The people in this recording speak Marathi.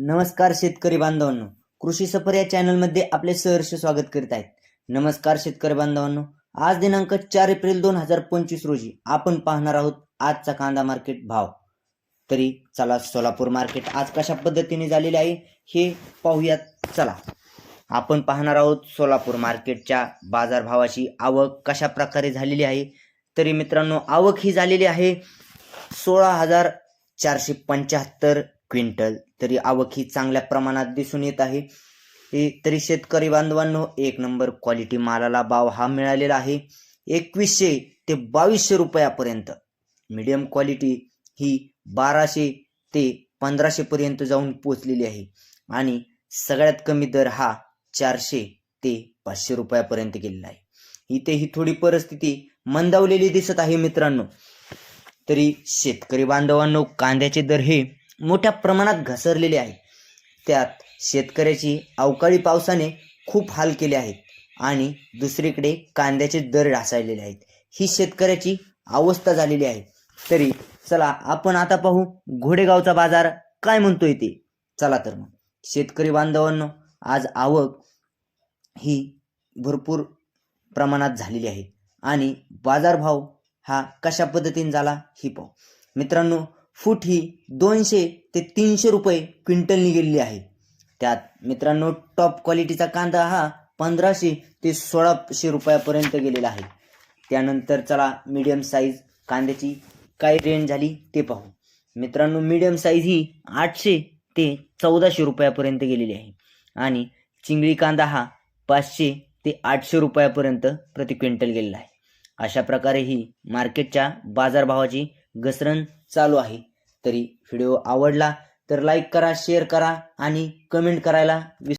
नमस्कार शेतकरी बांधवांनो, कृषी सफर या चॅनलमध्ये आपले सहर्ष स्वागत करीत आहेत. नमस्कार शेतकरी बांधवांनो, आज दिनांक 4 एप्रिल 2025 रोजी आपण पाहणार आहोत आजचा कांदा मार्केट भाव. तरी चला सोलापूर मार्केट आज कशा पद्धतीने झालेले आहे हे पाहूयात. चला आपण पाहणार आहोत सोलापूर मार्केटच्या बाजारभावाची आवक कशा प्रकारे झालेली आहे. तरी मित्रांनो, आवक ही झालेली आहे 16,475 क्विंटल. तरी आवक ही चांगल्या प्रमाणात दिसून येत आहे. तरी शेतकरी बांधवांनो, एक नंबर क्वालिटी मालाला भाव हा मिळालेला आहे 2100 ते 2200 रुपयापर्यंत. मीडियम क्वालिटी ही 1200 ते 1500 पर्यंत जाऊन पोहोचलेली आहे आणि सगळ्यात कमी दर हा 400 ते 500 रुपयापर्यंत गेलेला आहे. इथे ही थोडी परिस्थिती मंदावलेली दिसत आहे मित्रांनो. तरी शेतकरी बांधवांनो, कांद्याचे दर हे मोठ्या प्रमाणात घसरलेले आहे. त्यात शेतकऱ्याची अवकाळी पावसाने खूप हाल केले आहेत आणि दुसरीकडे कांद्याचे दर ढासळलेले आहेत. ही शेतकऱ्याची अवस्था झालेली आहे. तरी चला आपण आता पाहू घोडेगावचा बाजार काय म्हणतोय ते. चला तर मग शेतकरी बांधवांनो, आज आवक ही भरपूर प्रमाणात झालेली आहे आणि बाजारभाव हा कशा पद्धतीने झाला ही पाहू. मित्रांनो, फूट ही 200 ते 300 रुपये क्विंटलनी गेलेली आहे. त्यात मित्रांनो, टॉप क्वालिटीचा कांदा हा 1500 ते 1600 रुपयापर्यंत गेलेला आहे. त्यानंतर चला मीडियम साईज कांद्याची काय रेंज झाली ते पाहू. मित्रांनो, मीडियम साईज ही 800 ते 1400 रुपयापर्यंत गेलेली आहे आणि चिंगळी कांदा हा 500 ते 800 रुपयापर्यंत प्रति क्विंटल गेलेला आहे. अशा प्रकारे ही मार्केटच्या बाजारभावाची घसरण चालू आहे. तरी व्हिडिओ आवडला तर लाईक करा, शेअर करा आणि कमेंट करायला